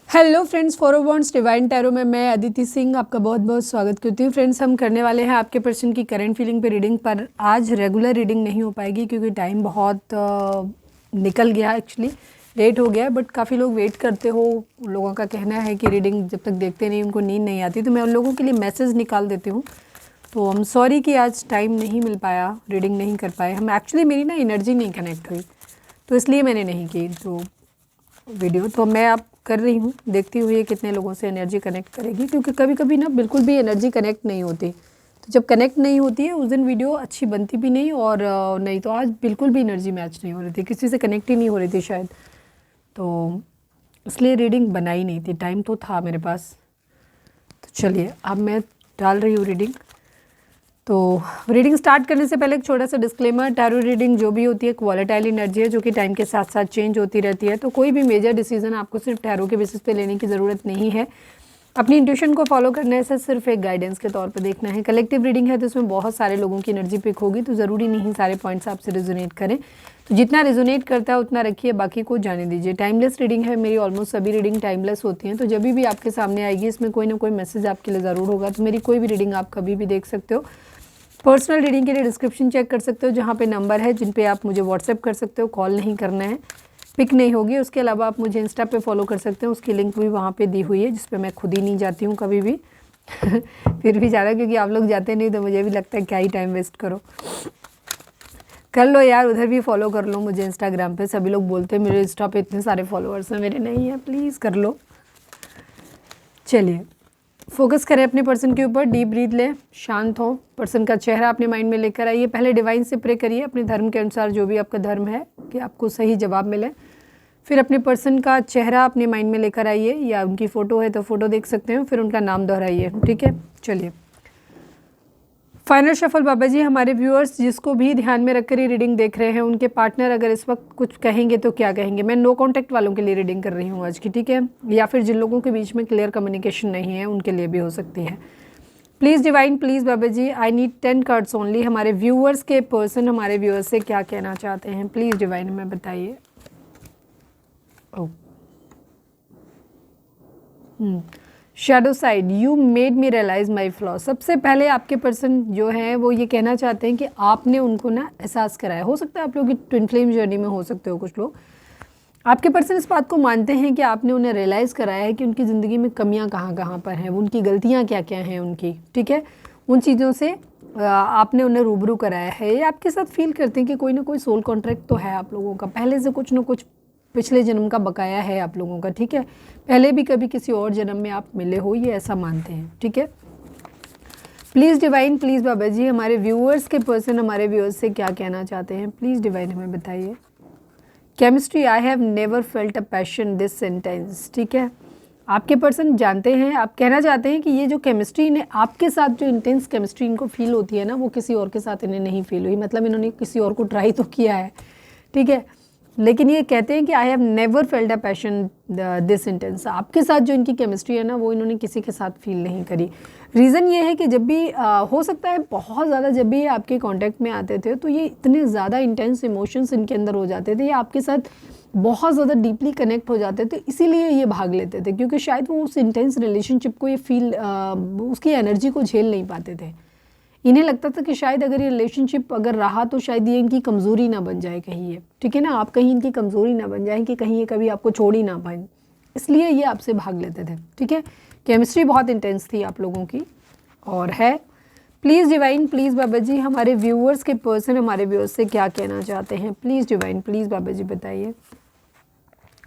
Hello friends, forwards divine tarot में मैं अदिति सिंह आपका बहुत बहुत स्वागत करती हूँ। फ्रेंड्स, हम करने वाले हैं आपके पर्सन की करंट फीलिंग पे रीडिंग, पर आज रेगुलर रीडिंग नहीं हो पाएगी क्योंकि टाइम बहुत निकल गया, एक्चुअली लेट हो गया। बट काफ़ी लोग वेट करते हो, लोगों का कहना है कि रीडिंग जब तक देखते नहीं उनको नींद नहीं आती, तो मैं उन लोगों के लिए मैसेज निकाल देती हूँ। तो हम सॉरी कि आज टाइम नहीं मिल पाया, रीडिंग नहीं कर पाए हम। एक्चुअली मेरी ना एनर्जी नहीं कनेक्ट हुई, तो इसलिए मैंने नहीं की तो वीडियो। तो मैं अब कर रही हूँ, देखती हुई कितने लोगों से एनर्जी कनेक्ट करेगी, क्योंकि कभी कभी ना बिल्कुल भी एनर्जी कनेक्ट नहीं होती। तो जब कनेक्ट नहीं होती है उस दिन वीडियो अच्छी बनती भी नहीं, और नहीं तो आज बिल्कुल भी एनर्जी मैच नहीं हो रही थी, किसी से कनेक्ट ही नहीं हो रही थी शायद, तो इसलिए रीडिंग बनाई नहीं थी। टाइम तो था मेरे पास। तो चलिए अब मैं डाल रही हूँ रीडिंग। तो रीडिंग स्टार्ट करने से पहले एक छोटा सा डिस्क्लेमर, टैरो रीडिंग जो भी होती है एक वॉलेटाइल एनर्जी है जो कि टाइम के साथ साथ चेंज होती रहती है। तो कोई भी मेजर डिसीजन आपको सिर्फ टैरो के बेसिस पे लेने की ज़रूरत नहीं है। अपनी इंट्यूशन को फॉलो करने से सिर्फ एक गाइडेंस के तौर पे देखना है। कलेक्टिव रीडिंग है तो इसमें बहुत सारे लोगों की एनर्जी पिक होगी, तो ज़रूरी नहीं सारे पॉइंट्स आपसे रिजोनेट करें। तो जितना रिजोनेट करता है उतना रखिए, बाकी को जाने दीजिए। टाइमलेस रीडिंग है, मेरी ऑलमोस्ट सभी रीडिंग टाइमलेस होती हैं। तो जब भी आपके सामने आएगी इसमें कोई ना कोई मैसेज आपके लिए ज़रूर होगा। तो मेरी कोई भी रीडिंग आप कभी भी देख सकते हो। पर्सनल रीडिंग के लिए डिस्क्रिप्शन चेक कर सकते हो, जहाँ पे नंबर है जिन पे आप मुझे व्हाट्सएप कर सकते हो। कॉल नहीं करना है, पिक नहीं होगी। उसके अलावा आप मुझे इंस्टा पे फॉलो कर सकते हो, उसकी लिंक भी वहाँ पे दी हुई है, जिस पे मैं खुद ही नहीं जाती हूँ कभी भी फिर भी ज़्यादा, क्योंकि आप लोग जाते नहीं तो मुझे भी लगता है क्या ही टाइम वेस्ट करो। कर लो यार, उधर भी फॉलो कर लो मुझे इंस्टाग्राम पे। सभी लोग बोलते हैं मेरे इंस्टा पे इतने सारे फॉलोअर्स हैं, मेरे नहीं है, प्लीज़ कर लो। चलिए फोकस करें अपने पर्सन के ऊपर। डीप ब्रीथ लें, शांत हो, पर्सन का चेहरा अपने माइंड में लेकर आइए। पहले डिवाइन से प्रे करिए अपने धर्म के अनुसार, जो भी आपका धर्म है, कि आपको सही जवाब मिले। फिर अपने पर्सन का चेहरा अपने माइंड में लेकर आइए, या उनकी फ़ोटो है तो फ़ोटो देख सकते हो, फिर उनका नाम दोहराइए। ठीक है, चलिए फाइनल शफल। बाबा जी, हमारे व्यूअर्स जिसको भी ध्यान में रखकर ये रीडिंग देख रहे हैं, उनके पार्टनर अगर इस वक्त कुछ कहेंगे तो क्या कहेंगे? मैं नो कांटेक्ट वालों के लिए रीडिंग कर रही हूँ आज की, ठीक है, या फिर जिन लोगों के बीच में क्लियर कम्युनिकेशन नहीं है उनके लिए भी हो सकती है। Please divine, please Baba ji, I need 10 cards only. हमारे व्यूअर्स के पर्सन हमारे व्यूअर्स से क्या कहना चाहते हैं, प्लीज़ डिवाइन हमें बताइए। Shadow side, you made me realize my flaw. सबसे पहले आपके पर्सन जो हैं वो ये कहना चाहते हैं कि आपने उनको ना एहसास कराया। हो सकता है आप लोग की ट्विन फ्लेम जर्नी में हो सकते हो कुछ लोग। आपके पर्सन इस बात को मानते हैं कि आपने उन्हें रियलाइज़ कराया है कि उनकी ज़िंदगी में कमियां कहाँ कहाँ पर हैं, उनकी गलतियां क्या क्या हैं उनकी, ठीक है। उन चीज़ों से आपने उन्हें रूबरू कराया है। ये आपके साथ फील करते हैं कि कोई ना कोई सोल कॉन्ट्रैक्ट तो है आप लोगों का, पहले से कुछ ना कुछ पिछले जन्म का बकाया है आप लोगों का, ठीक है। पहले भी कभी किसी और जन्म में आप मिले हो, ये ऐसा मानते हैं, ठीक है। Please divine, please Baba ji, हमारे व्यूअर्स के पर्सन हमारे व्यूअर्स से क्या कहना चाहते हैं, प्लीज़ डिवाइन हमें बताइए। Chemistry, I have never felt a passion this sentence, ठीक है। आपके पर्सन जानते हैं, आप कहना चाहते हैं कि ये जो केमिस्ट्री इन्हें आपके साथ, जो इंटेंस केमिस्ट्री इनको फील होती है ना, वो किसी और के साथ इन्हें नहीं फील हुई। मतलब इन्होंने किसी और को ट्राई तो किया है, ठीक है, लेकिन ये कहते हैं कि I have never felt a passion this intense. आपके साथ जो इनकी केमिस्ट्री है ना, वो इन्होंने किसी के साथ फील नहीं करी। रीज़न ये है कि जब भी हो सकता है बहुत ज़्यादा, जब भी आपके कांटेक्ट में आते थे तो ये इतने ज़्यादा इंटेंस इमोशंस इनके अंदर हो जाते थे, ये आपके साथ बहुत ज़्यादा डीपली कनेक्ट हो जाते थे, इसीलिए ये भाग लेते थे, क्योंकि शायद वो उस इंटेंस रिलेशनशिप को, ये फील उसकी एनर्जी को झेल नहीं पाते थे। इन्हें लगता था कि शायद अगर ये रिलेशनशिप अगर रहा तो शायद ये इनकी कमज़ोरी ना बन जाए कहीं, ये, ठीक है ना, आप कहीं इनकी कमज़ोरी ना बन जाए कि कहीं ये कभी आपको छोड़ ही ना पाए, इसलिए ये आपसे भाग लेते थे, ठीक है। केमिस्ट्री बहुत इंटेंस थी आप लोगों की और है। Please divine, please Baba ji, हमारे व्यूअर्स के पर्सन हमारे व्यूअर्स से क्या कहना चाहते हैं, प्लीज़ डिवाइन, प्लीज़ बाबा जी बताइए।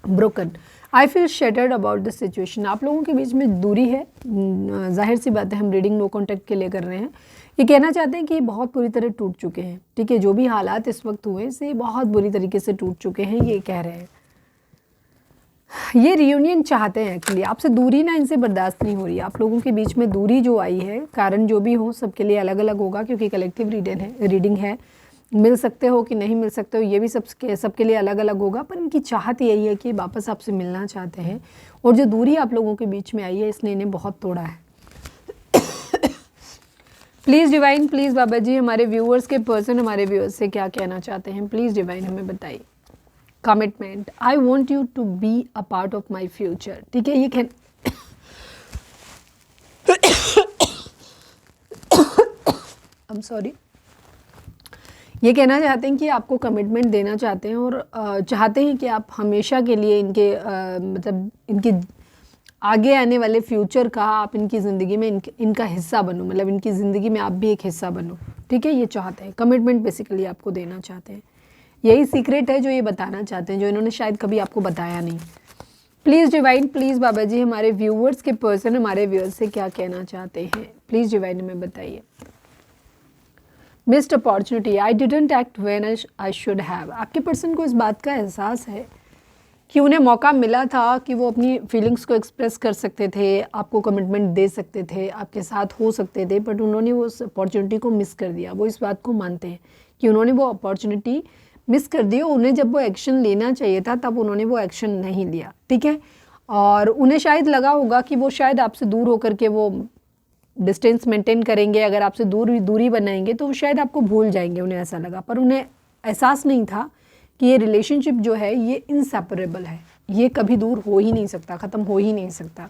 Broken, I feel shattered about this situation. आप लोगों के बीच में दूरी है, जाहिर सी बात है, हम रीडिंग नो कॉन्टैक्ट के लिए कर रहे हैं। ये कहना चाहते हैं कि ये बहुत बुरी तरह टूट चुके हैं, ठीक है, जो भी हालात इस वक्त हुए इससे बहुत बुरी तरीके से टूट चुके हैं, ये कह रहे हैं। ये रियूनियन चाहते हैं एक्चुअली, आपसे दूरी ना इनसे बर्दाश्त नहीं हो रही। आप लोगों के बीच में दूरी जो आई है, कारण जो भी हो, सबके लिए अलग अलग होगा, क्योंकि कलेक्टिव रीडिंग है। मिल सकते हो कि नहीं मिल सकते हो, ये भी सबके लिए अलग अलग होगा, पर इनकी चाहत यही है कि वापस आपसे मिलना चाहते हैं। और जो दूरी आप लोगों के बीच में आई है, इसने इन्हें बहुत तोड़ा है। Please divine, please Baba ji, हमारे व्यूअर्स के पर्सन हमारे व्यूअर्स से क्या कहना चाहते हैं, प्लीज़ डिवाइन हमें बताइए। Commitment, I want you to be a part of my future, ठीक है। ये आई एम सॉरी, ये कहना चाहते हैं कि आपको कमिटमेंट देना चाहते हैं और चाहते हैं कि आप हमेशा के लिए इनके मतलब इनके आगे आने वाले फ्यूचर का आप इनकी ज़िंदगी में इनका हिस्सा बनो, मतलब इनकी ज़िंदगी में आप भी एक हिस्सा बनो, ठीक है। ये चाहते हैं, कमिटमेंट बेसिकली आपको देना चाहते हैं। यही सीक्रेट है जो ये बताना चाहते हैं, जो इन्होंने शायद कभी आपको बताया नहीं। Please divine, please Baba ji, हमारे व्यूअर्स के पर्सन हमारे व्यूअर्स से क्या कहना चाहते हैं, प्लीज़ डिवाइन हमें बताइए। Missed opportunity, I didn't act when I should have. आपके पर्सन को इस बात का एहसास है कि उन्हें मौका मिला था कि वो अपनी फीलिंग्स को एक्सप्रेस कर सकते थे, आपको कमिटमेंट दे सकते थे, आपके साथ हो सकते थे, बट उन्होंने वो उस अपॉर्चुनिटी को मिस कर दिया। वो इस बात को मानते हैं कि उन्होंने वो अपॉर्चुनिटी मिस कर दी, उन्हें जब वो एक्शन लेना चाहिए था तब उन्होंने वो एक्शन नहीं लिया, ठीक है। और उन्हें शायद लगा होगा कि वो शायद आपसे दूर होकर के वो डिस्टेंस मेंटेन करेंगे, अगर आपसे दूरी बनाएंगे तो शायद आपको भूल जाएंगे, उन्हें ऐसा लगा। पर उन्हें एहसास नहीं था कि ये रिलेशनशिप जो है ये इनसेपरेबल है, ये कभी दूर हो ही नहीं सकता, ख़त्म हो ही नहीं सकता।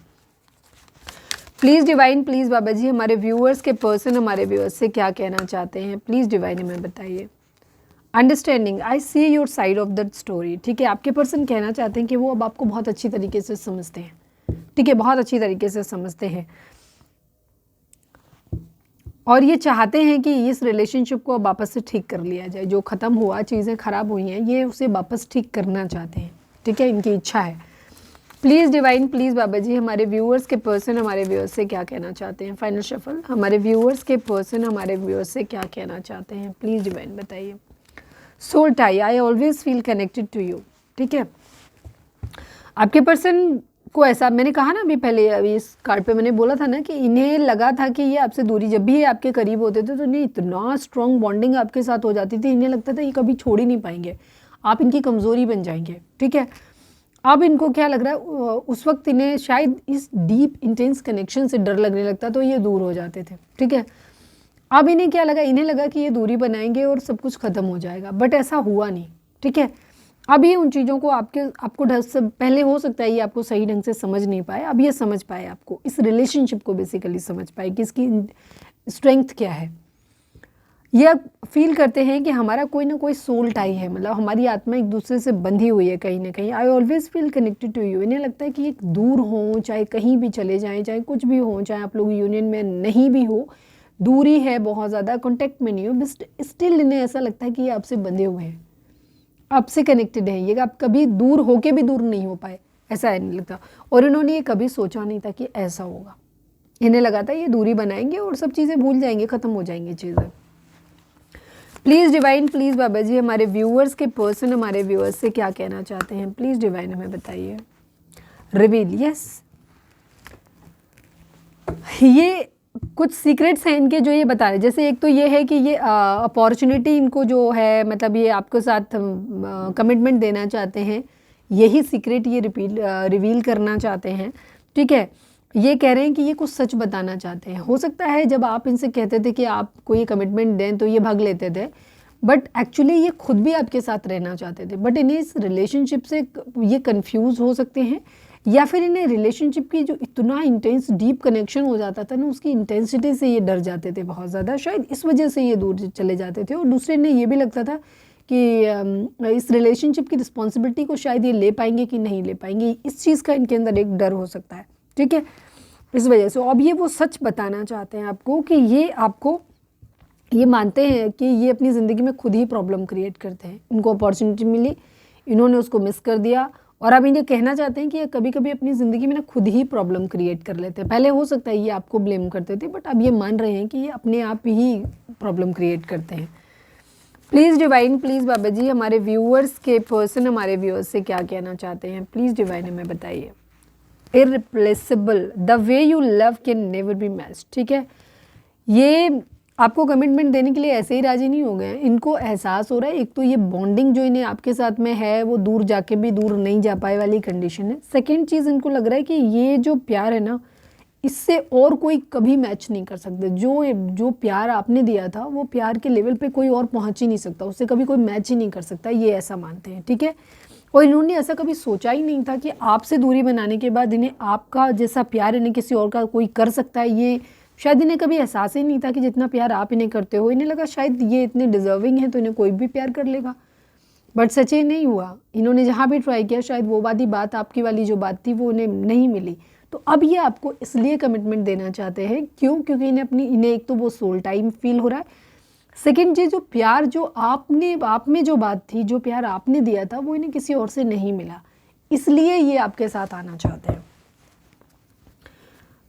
Please divine, please Baba ji, हमारे व्यूअर्स के पर्सन हमारे व्यूअर्स से क्या कहना चाहते हैं, प्लीज़ डिवाइन हमें बताइए। Understanding, I see your side of that story, ठीक है। आपके पर्सन कहना चाहते हैं कि वो अब आपको बहुत अच्छी तरीके से समझते हैं, ठीक है, बहुत अच्छी तरीके से समझते हैं और ये चाहते हैं कि इस रिलेशनशिप को अब वापस से ठीक कर लिया जाए। जो ख़त्म हुआ, चीज़ें ख़राब हुई हैं, ये उसे वापस ठीक करना चाहते हैं, ठीक है, इनकी इच्छा है। Please divine, please Baba ji, हमारे व्यूअर्स के पर्सन हमारे व्यूअर्स से क्या कहना चाहते हैं। फाइनल शफल, हमारे व्यूअर्स के पर्सन हमारे व्यूअर्स से क्या कहना चाहते हैं, प्लीज़ डिवाइन बताइए। Soul tie, I always feel connected to you, ठीक है। आपके पर्सन को ऐसा, मैंने कहा ना अभी पहले, अभी इस कार्ड पे मैंने बोला था ना कि इन्हें लगा था कि ये आपसे दूरी, जब भी ये आपके करीब होते थे तो इन्हें इतना स्ट्रॉन्ग बॉन्डिंग आपके साथ हो जाती थी, इन्हें लगता था ये कभी छोड़ ही नहीं पाएंगे, आप इनकी कमज़ोरी बन जाएंगे, ठीक है। अब इनको क्या लग रहा है, उस वक्त इन्हें शायद इस डीप इंटेंस कनेक्शन से डर लगने लगता तो ये दूर हो जाते थे, ठीक है। अब इन्हें क्या लगा, इन्हें लगा कि ये दूरी बनाएंगे और सब कुछ ख़त्म हो जाएगा, बट ऐसा हुआ नहीं, ठीक है। अब ये उन चीज़ों को आपको ढंग से, पहले हो सकता है ये आपको सही ढंग से समझ नहीं पाए, अब ये समझ पाए, आपको इस रिलेशनशिप को बेसिकली समझ पाए कि इसकी स्ट्रेंथ क्या है। ये अब फील करते हैं कि हमारा कोई ना कोई सोल टाई है, मतलब हमारी आत्मा एक दूसरे से बंधी हुई है कहीं ना कहीं। I always feel connected to you, इन्हें लगता है कि एक दूर हो, चाहे कहीं भी चले जाएं, चाहे कुछ भी हो, चाहे आप लोग यूनियन में नहीं भी हो, दूरी है बहुत ज़्यादा, कॉन्टेक्ट में नहीं हो, बस स्टिल इन्हें ऐसा लगता है कि ये आपसे बंधे हुए हैं, आपसे कनेक्टेड है, ये आप कभी दूर होके भी दूर नहीं हो पाए, ऐसा नहीं लगता। और इन्होंने ये कभी सोचा नहीं था कि ऐसा होगा, इन्हें लगा था ये दूरी बनाएंगे और सब चीज़ें भूल जाएंगे, ख़त्म हो जाएंगी चीज़ें। Please divine, please Baba ji, हमारे व्यूअर्स के पर्सन हमारे व्यूअर्स से क्या कहना चाहते हैं, प्लीज़ डिवाइन हमें बताइए। रिवील, यस, ये कुछ सीक्रेट्स हैं इनके जो ये बता रहे हैं। जैसे एक तो ये है कि ये अपॉर्चुनिटी इनको जो है, मतलब ये आपके साथ कमिटमेंट देना चाहते हैं, यही सीक्रेट ये रिवील करना चाहते हैं, ठीक है। ये कह रहे हैं कि ये कुछ सच बताना चाहते हैं। हो सकता है जब आप इनसे कहते थे कि आपको ये कमिटमेंट दें तो ये भाग लेते थे, बट एक्चुअली ये खुद भी आपके साथ रहना चाहते थे, बट इन्हें इस रिलेशनशिप से ये कंफ्यूज हो सकते हैं, या फिर इन्हें रिलेशनशिप की जो इतना इंटेंस डीप कनेक्शन हो जाता था ना, उसकी इंटेंसिटी से ये डर जाते थे बहुत ज़्यादा, शायद इस वजह से ये दूर चले जाते थे। और दूसरे ने ये भी लगता था कि इस रिलेशनशिप की रिस्पॉन्सिबिलिटी को शायद ये ले पाएंगे कि नहीं ले पाएंगे, इस चीज़ का इनके अंदर एक डर हो सकता है, ठीक है, इस वजह से। अब ये वो सच बताना चाहते हैं आपको कि ये आपको, ये मानते हैं कि ये अपनी ज़िंदगी में खुद ही प्रॉब्लम क्रिएट करते हैं। इनको अपॉर्चुनिटी मिली, इन्होंने उसको मिस कर दिया, और अब इन्हें कहना चाहते हैं कि ये कभी कभी अपनी ज़िंदगी में ना खुद ही प्रॉब्लम क्रिएट कर लेते हैं। पहले हो सकता है ये आपको ब्लेम करते थे, बट अब ये मान रहे हैं कि ये अपने आप ही प्रॉब्लम क्रिएट करते हैं। Please divine, please Baba ji, हमारे व्यूअर्स के पर्सन हमारे व्यूअर्स से क्या कहना चाहते हैं, प्लीज़ डिवाइन हमें बताइए। Irreplaceable, the way you love can never be matched, ठीक है। ये आपको कमिटमेंट देने के लिए ऐसे ही राजी नहीं हो गए हैं, इनको एहसास हो रहा है, एक तो ये बॉन्डिंग जो इन्हें आपके साथ में है वो दूर जाके भी दूर नहीं जा पाए वाली कंडीशन है। सेकंड चीज़, इनको लग रहा है कि ये जो प्यार है ना, इससे और कोई कभी मैच नहीं कर सकते। जो प्यार आपने दिया था वो प्यार के लेवल पे कोई और पहुंच ही नहीं सकता, उससे कभी कोई मैच ही नहीं कर सकता, ये ऐसा मानते हैं, ठीक है। और इन्होंने ऐसा कभी सोचा ही नहीं था कि आपसे दूरी बनाने के बाद इन्हें आपका जैसा प्यार इन्हें किसी और का कोई कर सकता है। ये शायद इन्हें कभी एहसास ही नहीं था कि जितना प्यार आप इन्हें करते हो, इन्हें लगा शायद ये इतने डिजर्विंग है तो इन्हें कोई भी प्यार कर लेगा। बट सच ही नहीं हुआ। इन्होंने जहाँ भी ट्राई किया शायद वो वाली बात, आपकी वाली जो बात थी, वो उन्हें नहीं मिली। तो अब ये आपको इसलिए कमिटमेंट देना चाहते हैं, क्यों? क्योंकि इन्हें एक तो वो सोल टाइम फील हो रहा है, सेकेंड चीज़ जो प्यार जो आप में जो बात थी, जो प्यार आपने दिया था, वो इन्हें किसी और से नहीं मिला, इसलिए ये आपके साथ आना चाहते हैं।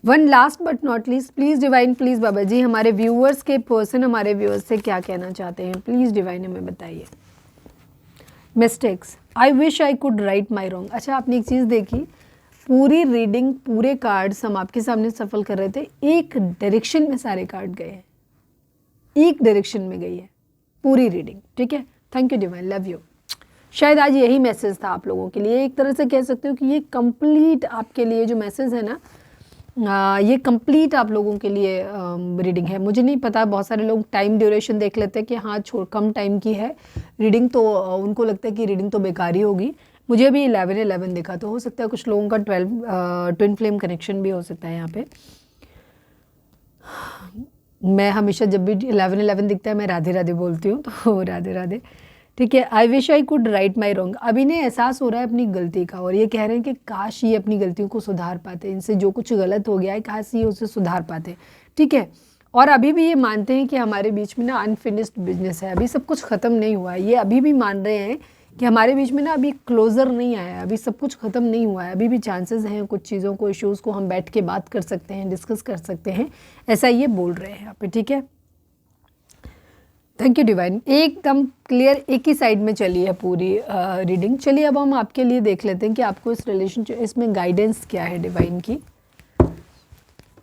One last but not least, please divine, please Baba ji, हमारे व्यूअर्स के पर्सन हमारे व्यूअर्स से क्या कहना चाहते हैं, प्लीज़ डिवाइन हमें बताइए। Mistakes, I wish I could write my wrong. अच्छा, आपने एक चीज़ देखी, पूरी रीडिंग, पूरे कार्ड्स हम आपके सामने सफल कर रहे थे, एक डायरेक्शन में सारे कार्ड गए हैं, एक डायरेक्शन में गई है पूरी रीडिंग। ठीक है, thank you divine, love you. शायद आज यही मैसेज था आप लोगों के लिए। एक तरह से कह सकते हो कि ये कंप्लीट आपके लिए जो मैसेज है ना, ये कंप्लीट आप लोगों के लिए रीडिंग है। मुझे नहीं पता, बहुत सारे लोग टाइम ड्यूरेशन देख लेते हैं कि हाँ कम टाइम की है रीडिंग, तो उनको लगता है कि रीडिंग तो बेकार ही होगी। मुझे भी 11-11 दिखा, तो हो सकता है कुछ लोगों का 12 ट्विन फ्लेम कनेक्शन भी हो सकता है यहाँ पे। मैं हमेशा जब भी 11-11 दिखता है मैं राधे राधे बोलती हूँ, तो राधे राधे। ठीक है, I wish I could write my wrong. अब इन्हें एहसास हो रहा है अपनी गलती का, और ये कह रहे हैं कि काश ये अपनी गलतियों को सुधार पाते, इनसे जो कुछ गलत हो गया है काश ये उसे सुधार पाते। ठीक है, और अभी भी ये मानते हैं कि हमारे बीच में ना अनफिनिश्ड बिजनेस है, अभी सब कुछ ख़त्म नहीं हुआ है। ये अभी भी मान रहे हैं कि हमारे बीच में ना अभी क्लोज़र नहीं आया है, अभी सब कुछ ख़त्म नहीं हुआ है, अभी भी चांसेस हैं कुछ चीज़ों को, इश्यूज़ को हम बैठ के बात कर सकते हैं, डिस्कस कर सकते हैं, ऐसा ये बोल रहे हैं यहाँ पे। ठीक है, थैंक यू डिवाइन, एकदम क्लियर, एक ही साइड में चली है पूरी रीडिंग। चलिए अब हम आपके लिए देख लेते हैं कि आपको इस रिलेशनशिप, इसमें गाइडेंस क्या है डिवाइन की।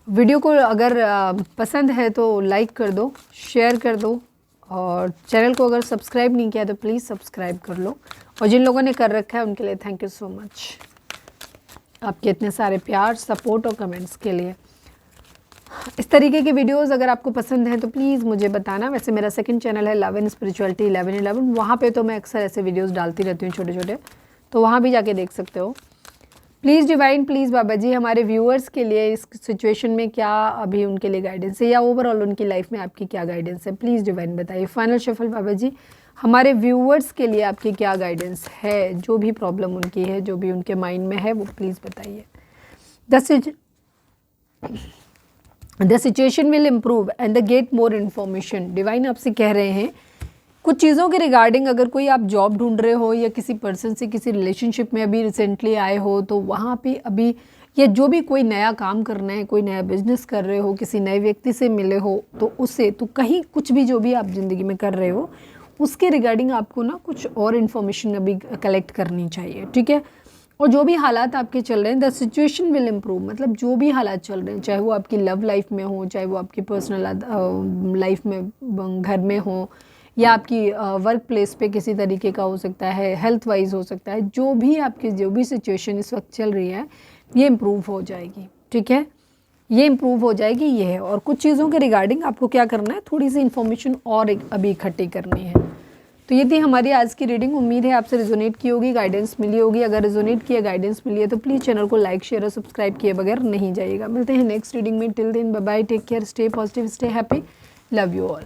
वीडियो को अगर पसंद है तो लाइक कर दो, शेयर कर दो, और चैनल को अगर सब्सक्राइब नहीं किया तो प्लीज़ सब्सक्राइब कर लो, और जिन लोगों ने कर रखा है उनके लिए थैंक यू सो मच, आपके इतने सारे प्यार, सपोर्ट और कमेंट्स के लिए। इस तरीके की वीडियोस अगर आपको पसंद हैं तो प्लीज़ मुझे बताना। वैसे मेरा सेकंड चैनल है लव एंड स्पिरिचुअलिटी 11-11, वहाँ पे तो मैं अक्सर ऐसे वीडियोस डालती रहती हूँ छोटे छोटे, तो वहाँ भी जाके देख सकते हो। Please divine, please Baba ji, हमारे व्यूअर्स के लिए इस सिचुएशन में क्या अभी उनके लिए गाइडेंस है, या ओवरऑल उनकी लाइफ में आपकी क्या गाइडेंस है, प्लीज़ डिवाइन बताइए। फाइनल शफल बाबा जी, हमारे व्यूअर्स के लिए आपकी क्या गाइडेंस है, जो भी प्रॉब्लम उनकी है, जो भी उनके माइंड में है, वो प्लीज़ बताइए। The situation will improve and the get more information. Divine आपसे कह रहे हैं कुछ चीज़ों के रिगार्डिंग, अगर कोई आप जॉब ढूंढ रहे हो या किसी पर्सन से किसी रिलेशनशिप में अभी रिसेंटली आए हो, तो वहाँ पे अभी, या जो भी कोई नया काम करना है, कोई नया बिजनेस कर रहे हो, किसी नए व्यक्ति से मिले हो, तो उससे तो कहीं कुछ भी जो भी आप ज़िंदगी में कर रहे हो उसके रिगार्डिंग आपको ना कुछ और इन्फॉर्मेशन अभी कलेक्ट करनी चाहिए। ठीक है, और जो भी हालात आपके चल रहे हैं, द सिचुएशन विल इम्प्रूव, मतलब जो भी हालात चल रहे हैं, चाहे वो आपकी लव लाइफ में हो, चाहे वो आपकी पर्सनल लाइफ में घर में हो, या आपकी वर्क प्लेस पे किसी तरीके का हो सकता है, हेल्थ वाइज हो सकता है, जो भी आपकी जो भी सिचुएशन इस वक्त चल रही है ये इम्प्रूव हो जाएगी। ठीक है, ये इम्प्रूव हो जाएगी, ये है। और कुछ चीज़ों के रिगार्डिंग आपको क्या करना है, थोड़ी सी इन्फॉर्मेशन और अभी इकट्ठी करनी है। तो ये थी हमारी आज की रीडिंग। उम्मीद है आपसे रिजोनेट की होगी, गाइडेंस मिली होगी। अगर रिजोनेट किया, गाइडेंस मिली है तो प्लीज़ चैनल को लाइक, शेयर और सब्सक्राइब किए बगैर नहीं जाइएगा। मिलते हैं नेक्स्ट रीडिंग में। Till then bye bye, take care, stay positive, stay happy, love you all.